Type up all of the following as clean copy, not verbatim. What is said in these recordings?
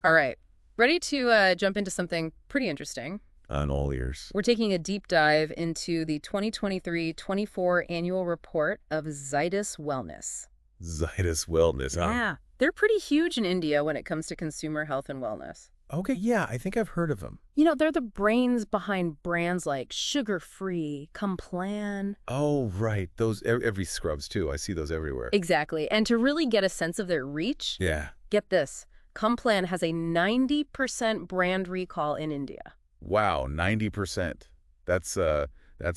All right. Ready to jump into something pretty interesting? On all ears. We're taking a deep dive into the 2023-24 annual report of Zydus Wellness. Zydus Wellness, huh? Yeah, they're pretty huge in India when it comes to consumer health and wellness. Okay, yeah, I think I've heard of them. They're the brains behind brands like Sugar Free, Complan. Oh, right. Those every scrubs too. I see those everywhere. Exactly. And to really get a sense of their reach, Yeah. get this. Complan has a 90% brand recall in India. Wow, 90%. That's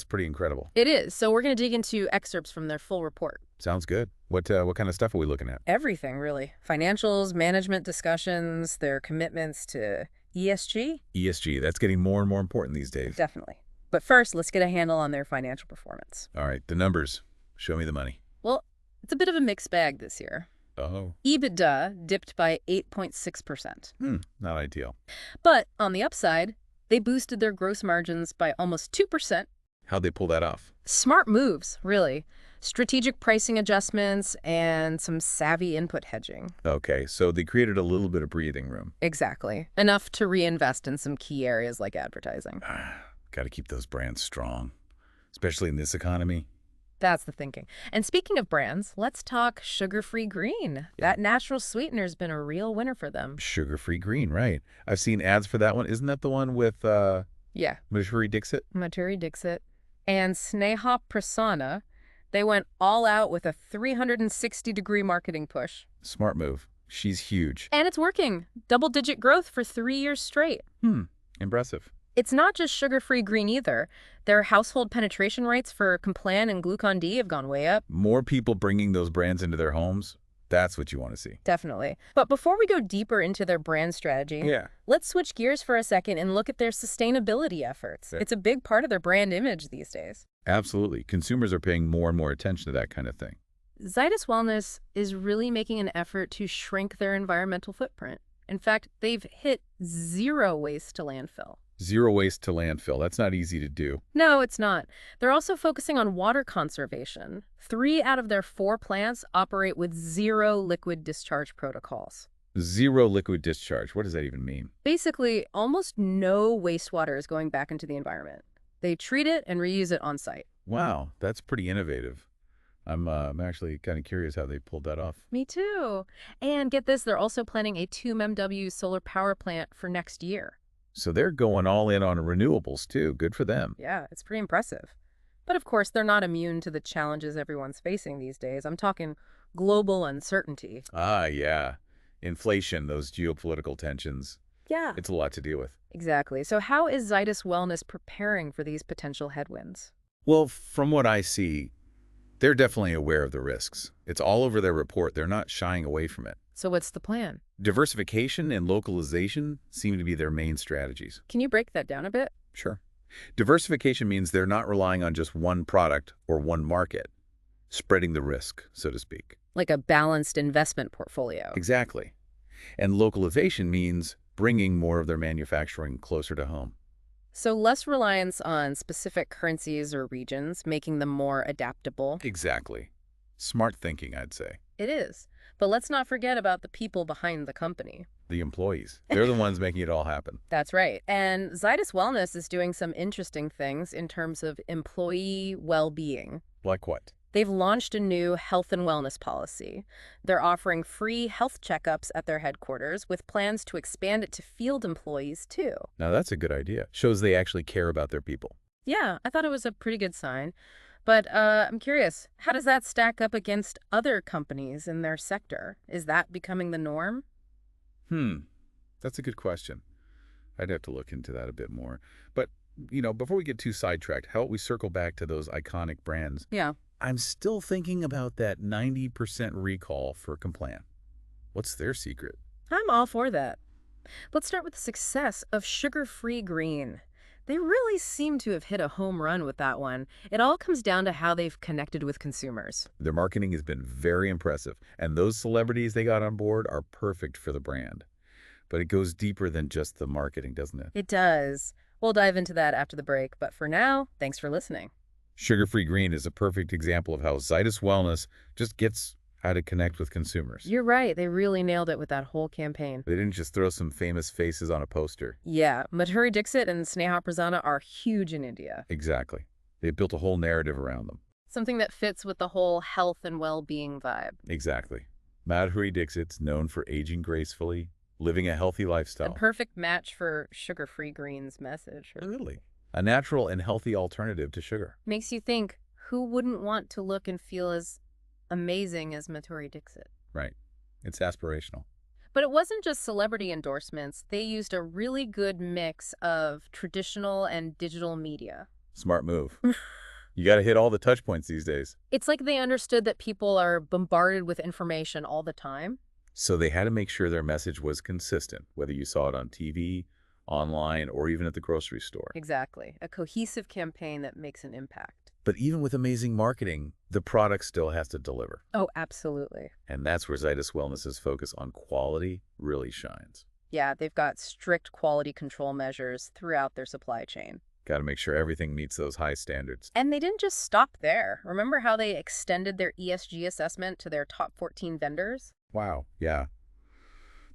pretty incredible. It is. So we're going to dig into excerpts from their full report. Sounds good. What kind of stuff are we looking at? Everything, really. Financials, management discussions, their commitments to ESG. ESG, that's getting more and more important these days. Definitely. But first, let's get a handle on their financial performance. All right, the numbers. Show me the money. Well, it's a bit of a mixed bag this year. Oh. EBITDA dipped by 8.6%. Not ideal. But on the upside, they boosted their gross margins by almost 2%. How'd they pull that off? Smart moves, really. Strategic pricing adjustments and some savvy input hedging. Okay, so they created a little bit of breathing room. Exactly. Enough to reinvest in some key areas like advertising. Got to keep those brands strong, especially in this economy. That's the thinking. And speaking of brands, let's talk sugar-free green. That natural sweetener's been a real winner for them. Sugar-free green, right. I've seen ads for that one. Isn't that the one with Yeah. Madhuri Dixit? Maturi Dixit. And Sneha Prasanna, they went all out with a 360-degree marketing push. Smart move. She's huge. And it's working. Double-digit growth for 3 years straight. Impressive. It's not just sugar-free green either. Their household penetration rates for Complan and Glucon-D have gone way up. More people bringing those brands into their homes, that's what you want to see. Definitely. But before we go deeper into their brand strategy, let's switch gears for a second and look at their sustainability efforts. It's a big part of their brand image these days. Absolutely. Consumers are paying more and more attention to that kind of thing. Zydus Wellness is really making an effort to shrink their environmental footprint. In fact, they've hit zero waste to landfill. Zero waste to landfill. That's not easy to do. No, it's not. They're also focusing on water conservation. 3 out of their 4 plants operate with zero liquid discharge protocols. Zero liquid discharge. What does that even mean? Basically, almost no wastewater is going back into the environment. They treat it and reuse it on site. Wow, that's pretty innovative. I'm actually kind of curious how they pulled that off. Me too. And get this, they're also planning a 2 MW solar power plant for next year. So they're going all in on renewables too. Good for them. Yeah, it's pretty impressive. But of course, they're not immune to the challenges everyone's facing these days. I'm talking global uncertainty. Ah, yeah. Inflation, those geopolitical tensions. Yeah. It's a lot to deal with. Exactly. So how is Zydus Wellness preparing for these potential headwinds? Well, from what I see, they're definitely aware of the risks. It's all over their report. They're not shying away from it. So what's the plan? Diversification and localization seem to be their main strategies. Can you break that down a bit? Sure. Diversification means they're not relying on just one product or one market, spreading the risk, so to speak. Like a balanced investment portfolio. Exactly. And localization means bringing more of their manufacturing closer to home. So less reliance on specific currencies or regions, making them more adaptable. Exactly. Smart thinking, I'd say. It is. But let's not forget about the people behind the company. The employees. They're the ones making it all happen. That's right. And Zydus Wellness is doing some interesting things in terms of employee well-being. Like what? They've launched a new health and wellness policy. They're offering free health checkups at their headquarters with plans to expand it to field employees too. Now that's a good idea. Shows they actually care about their people. Yeah, I thought it was a pretty good sign. But I'm curious, how does that stack up against other companies in their sector? Is that becoming the norm? That's a good question. I'd have to look into that a bit more. But, before we get too sidetracked, how about we circle back to those iconic brands? Yeah. I'm still thinking about that 90% recall for Complan. What's their secret? I'm all for that. Let's start with the success of sugar-free green. They really seem to have hit a home run with that one. It all comes down to how they've connected with consumers. Their marketing has been very impressive, and those celebrities they got on board are perfect for the brand. But it goes deeper than just the marketing, doesn't it? It does. We'll dive into that after the break, but for now, thanks for listening. Sugar-free green is a perfect example of how Zydus Wellness just gets how to connect with consumers. You're right. They really nailed it with that whole campaign. They didn't just throw some famous faces on a poster. Yeah, Madhuri Dixit and Sneha Prasanna are huge in India. Exactly. They built a whole narrative around them. Something that fits with the whole health and well-being vibe. Exactly. Madhuri Dixit's known for aging gracefully, living a healthy A lifestyle. perfect match for sugar-free greens message. Really? A natural and healthy alternative to sugar. Makes you think, who wouldn't want to look and feel as amazing as Madhuri Dixit? Right. It's aspirational. But it wasn't just celebrity endorsements. They used a really good mix of traditional and digital media. Smart move. You got to hit all the touch points these days. It's like they understood that people are bombarded with information all the time. So they had to make sure their message was consistent, whether you saw it on TV, online, or even at the grocery store. Exactly. A cohesive campaign that makes an impact. But even with amazing marketing, the product still has to deliver. Oh, absolutely. And that's where Zydus Wellness's focus on quality really shines. Yeah, they've got strict quality control measures throughout their supply chain. Got to make sure everything meets those high standards. And they didn't just stop there. Remember how they extended their ESG assessment to their top 14 vendors? Wow. Yeah.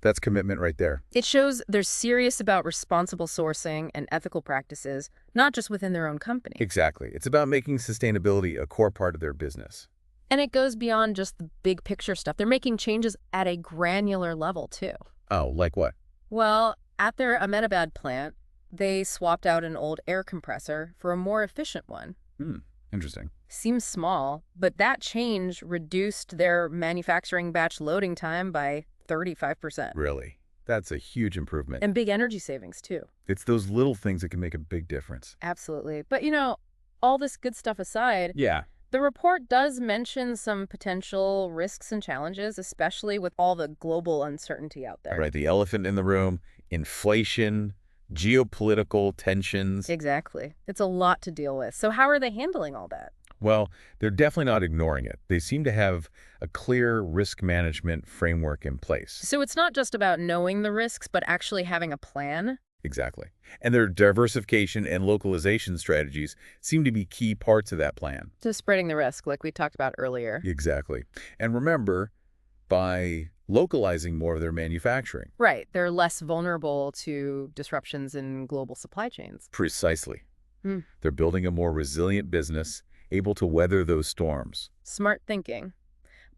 That's commitment right there. It shows they're serious about responsible sourcing and ethical practices, not just within their own company. Exactly. It's about making sustainability a core part of their business. And it goes beyond just the big picture stuff. They're making changes at a granular level, too. Oh, like what? Well, at their Ahmedabad plant, they swapped out an old air compressor for a more efficient one. Interesting. Seems small, but that change reduced their manufacturing batch loading time by 35%. Really? That's a huge improvement. And big energy savings, too. It's those little things that can make a big difference. Absolutely. But, all this good stuff aside, Yeah. the report does mention some potential risks and challenges, especially with all the global uncertainty out there. Right. The elephant in the room, inflation, geopolitical tensions. Exactly. It's a lot to deal with. So how are they handling all that? Well, they're definitely not ignoring it. They seem to have a clear risk management framework in place. So it's not just about knowing the risks, but actually having a plan? Exactly. And their diversification and localization strategies seem to be key parts of that plan. To spreading the risk, like we talked about earlier. Exactly. And remember, by localizing more of their manufacturing. Right. They're less vulnerable to disruptions in global supply chains. Precisely. They're building a more resilient business, able to weather those storms. Smart thinking.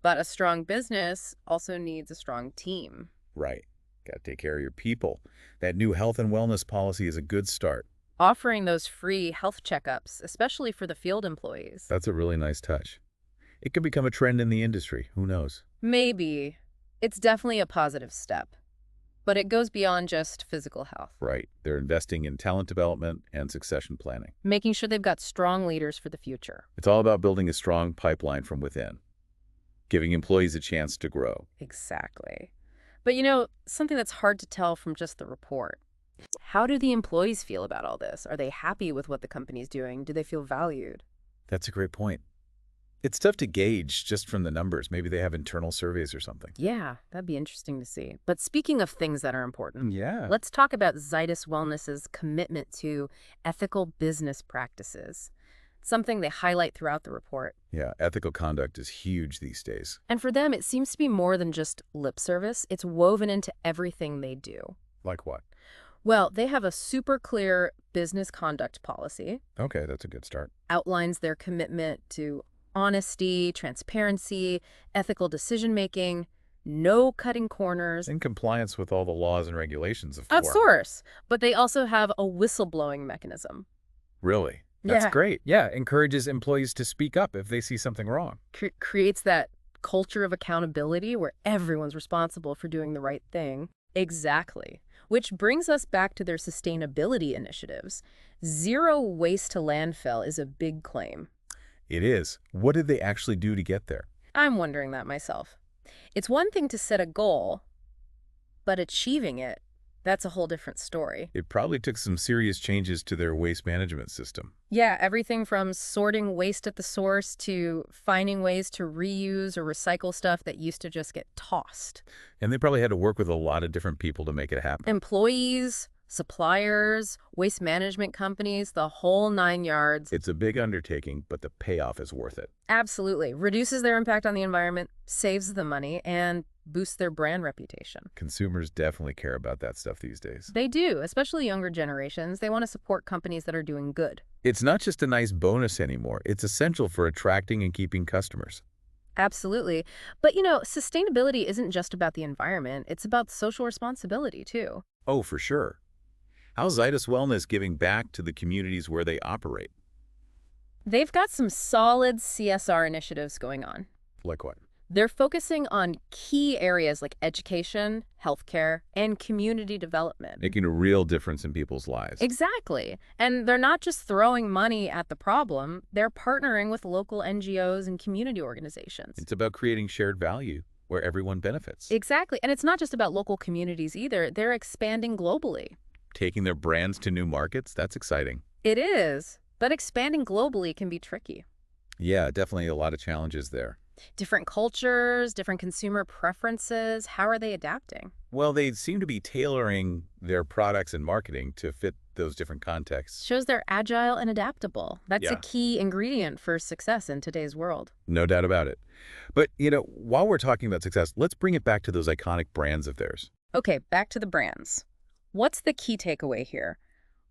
But a strong business also needs a strong team. Right. Got to take care of your people. That new health and wellness policy is a good start. Offering those free health checkups, especially for the field employees. That's a really nice touch. It could become a trend in the industry. Who knows? Maybe. It's definitely a positive step. But it goes beyond just physical health. Right. They're investing in talent development and succession planning. Making sure they've got strong leaders for the future. It's all about building a strong pipeline from within, giving employees a chance to grow. Exactly. But something that's hard to tell from just the report. How do the employees feel about all this? Are they happy with what the company's doing? Do they feel valued? That's a great point. It's tough to gauge just from the numbers. Maybe they have internal surveys or something. Yeah, that'd be interesting to see. But speaking of things that are important, Yeah. let's talk about Zydus Wellness's commitment to ethical business practices. Something they highlight throughout the report. Yeah, ethical conduct is huge these days. And for them, it seems to be more than just lip service. It's woven into everything they do. Like what? Well, they have a super clear business conduct policy, Okay, that's a good start. outlines their commitment to honesty, transparency, ethical decision-making, no cutting corners. In compliance with all the laws and regulations, of Of course. course, but they also have a whistleblowing mechanism. Really? That's Yeah. great. Yeah, encourages employees to speak up if they see something wrong. Creates that culture of accountability where everyone's responsible for doing the right thing. Exactly. Which brings us back to their sustainability initiatives. Zero waste to landfill is a big claim. It is. What did they actually do to get there? I'm wondering that myself. It's one thing to set a goal, but achieving it, that's a whole different story. It probably took some serious changes to their waste management system. Yeah, everything from sorting waste at the source to finding ways to reuse or recycle stuff that used to just get tossed. And they probably had to work with a lot of different people to make it happen. Employees, suppliers, waste management companies, the whole nine yards. It's a big undertaking, but the payoff is worth it. Absolutely. Reduces their impact on the environment, saves the money, and boosts their brand reputation. Consumers definitely care about that stuff these days. They do, especially younger generations. They want to support companies that are doing good. It's not just a nice bonus anymore. It's essential for attracting and keeping customers. Absolutely. But, sustainability isn't just about the environment. It's about social responsibility, too. Oh, for sure. How's Zydus Wellness giving back to the communities where they operate? They've got some solid CSR initiatives going on. Like what? They're focusing on key areas like education, healthcare, and community development. Making a real difference in people's lives. Exactly. And they're not just throwing money at the problem, they're partnering with local NGOs and community organizations. It's about creating shared value where everyone benefits. Exactly. And it's not just about local communities either. They're expanding globally. Taking their brands to new markets, that's exciting. It is. But expanding globally can be tricky. Yeah, definitely a lot of challenges there. Different cultures, different consumer preferences, how are they adapting? Well, they seem to be tailoring their products and marketing to fit those different contexts. Shows they're agile and adaptable. That's a Yeah. key ingredient for success in today's world. No doubt about it. But, while we're talking about success, let's bring it back to those iconic brands of theirs. Okay, back to the brands. What's the key takeaway here?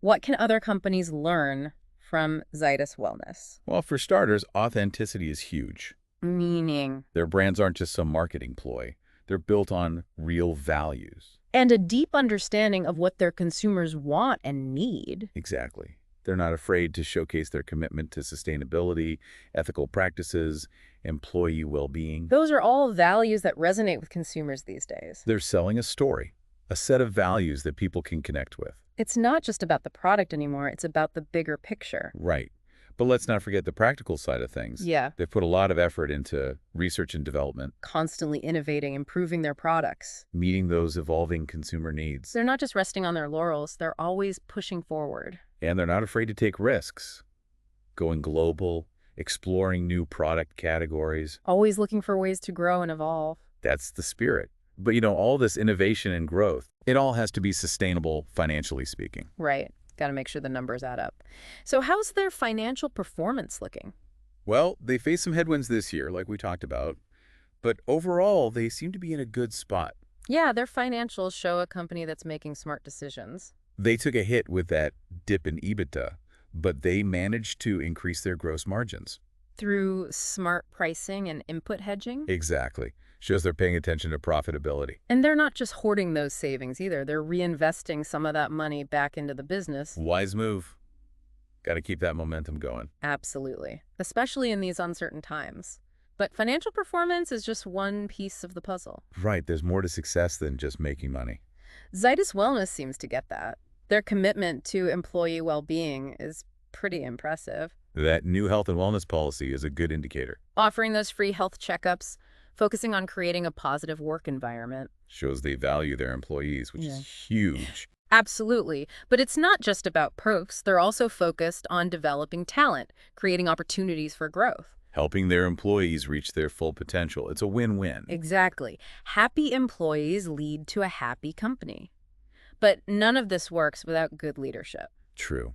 What can other companies learn from Zydus Wellness? Well, for starters, authenticity is huge. Meaning. Their brands aren't just some marketing ploy. They're built on real values. And a deep understanding of what their consumers want and need. Exactly. They're not afraid to showcase their commitment to sustainability, ethical practices, employee well-being. Those are all values that resonate with consumers these days. They're selling a story, a set of values that people can connect with. It's not just about the product anymore, it's about the bigger picture. Right. But let's not forget the practical side of things. Yeah. They've put a lot of effort into research and development, Constantly innovating, improving their products. meeting those evolving consumer needs. They're not just resting on their laurels, they're always pushing forward. And they're not afraid to take risks, going global, exploring new product categories. Always looking for ways to grow and evolve. That's the spirit. But all this innovation and growth, it all has to be sustainable, financially speaking. Right. Got to make sure the numbers add up. So how's their financial performance looking? Well, they face some headwinds this year, like we talked about. But overall, they seem to be in a good spot. Yeah, their financials show a company that's making smart decisions. They took a hit with that dip in EBITDA, but they managed to increase their gross margins. Through smart pricing and input hedging. Exactly. Shows they're paying attention to profitability. And they're not just hoarding those savings either. They're reinvesting some of that money back into the business. Wise move. Got to keep that momentum going. Absolutely. Especially in these uncertain times. But financial performance is just one piece of the puzzle. Right, there's more to success than just making money. Zydus Wellness seems to get that. Their commitment to employee well-being is pretty impressive. That new health and wellness policy is a good indicator. Offering those free health checkups, focusing on creating a positive work environment. Shows they value their employees, which is huge. Absolutely. But it's not just about perks. They're also focused on developing talent, creating opportunities for growth. Helping their employees reach their full potential. It's a win-win. Exactly. Happy employees lead to a happy company. But none of this works without good leadership. True.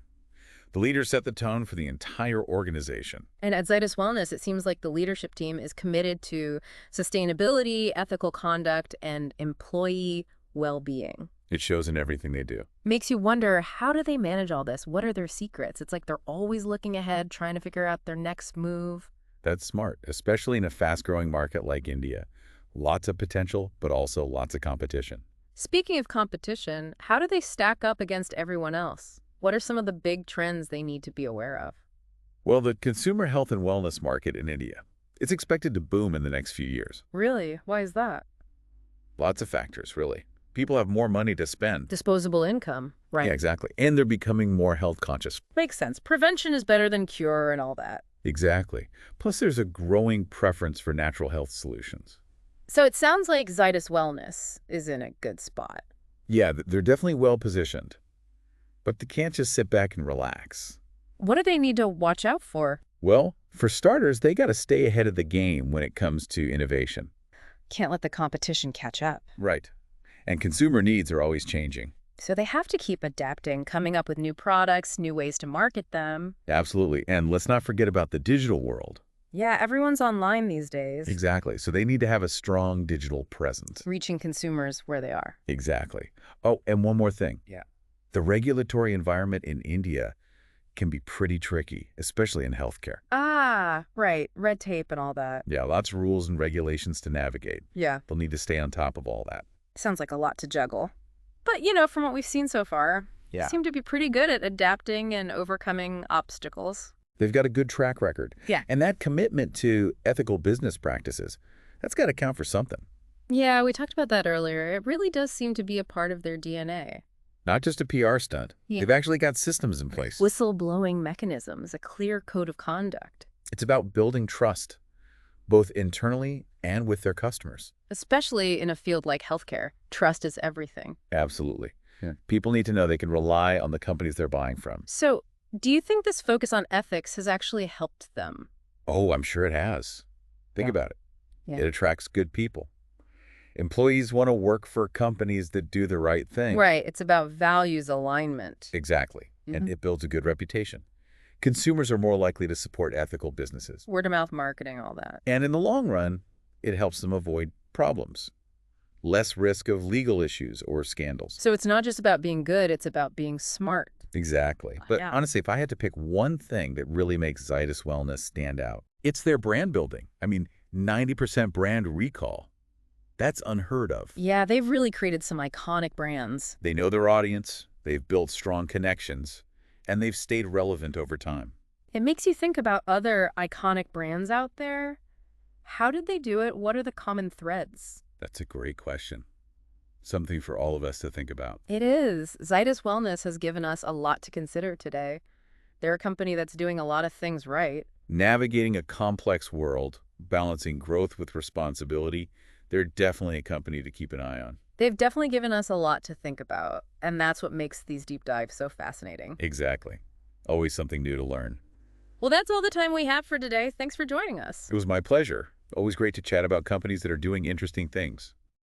The leaders set the tone for the entire organization. And at Zydus Wellness, it seems like the leadership team is committed to sustainability, ethical conduct, and employee well-being. It shows in everything they do. Makes you wonder, how do they manage all this? What are their secrets? It's like they're always looking ahead, trying to figure out their next move. That's smart, especially in a fast-growing market like India. Lots of potential, but also lots of competition. Speaking of competition, how do they stack up against everyone else? What are some of the big trends they need to be aware of? Well, the consumer health and wellness market in India, it's expected to boom in the next few years. Really? Why is that? Lots of factors, really. People have more money to spend. Disposable income, right? Yeah, exactly. And they're becoming more health conscious. Makes sense. Prevention is better than cure and all that. Exactly. Plus, there's a growing preference for natural health solutions. So it sounds like Zydus Wellness is in a good spot. Yeah, they're definitely well positioned. But they can't just sit back and relax. What do they need to watch out for? Well, for starters, they got to stay ahead of the game when it comes to innovation. Can't let the competition catch up. Right. And consumer needs are always changing. So they have to keep adapting, coming up with new products, new ways to market them. Absolutely. And let's not forget about the digital world. Yeah, everyone's online these days, Exactly. So they need to have a strong digital presence. reaching consumers where they are. Exactly. Oh, and one more thing. Yeah. The regulatory environment in India can be pretty tricky, especially in healthcare. Ah, right. Red tape and all that. Yeah, lots of rules and regulations to navigate. Yeah. They'll need to stay on top of all that. Sounds like a lot to juggle. But, from what we've seen so far, they Yeah. seem to be pretty good at adapting and overcoming obstacles. They've got a good track record. Yeah. And that commitment to ethical business practices, that's got to count for something. Yeah, we talked about that earlier. It really does seem to be a part of their DNA. Not just a PR stunt. Yeah. They've actually got systems in place. Whistleblowing mechanisms, a clear code of conduct. It's about building trust, both internally and with their customers. Especially in a field like healthcare, trust is everything. Absolutely. Yeah. People need to know they can rely on the companies they're buying from. So, do you think this focus on ethics has actually helped them? Oh, I'm sure it has. Think Yeah. about it. Yeah. It attracts good people. Employees want to work for companies that do the right thing. Right, it's about values alignment. Exactly. And it builds a good reputation. Consumers are more likely to support ethical businesses. Word-of-mouth marketing, all that. And in the long run, it helps them avoid problems. Less risk of legal issues or scandals. So it's not just about being good, it's about being smart. Exactly. But Yeah. honestly, if I had to pick one thing that really makes Zydus Wellness stand out, it's their brand building. I mean, 90% brand recall. That's unheard of. Yeah, they've really created some iconic brands. They know their audience, they've built strong connections, and they've stayed relevant over time. It makes you think about other iconic brands out there. How did they do it? What are the common threads? That's a great question. Something for all of us to think about. It is. Zydus Wellness has given us a lot to consider today. They're a company that's doing a lot of things right. Navigating a complex world, balancing growth with responsibility, they're definitely a company to keep an eye on. They've definitely given us a lot to think about, and that's what makes these deep dives so fascinating. Exactly. Always something new to learn. Well, that's all the time we have for today. Thanks for joining us. It was my pleasure. Always great to chat about companies that are doing interesting things.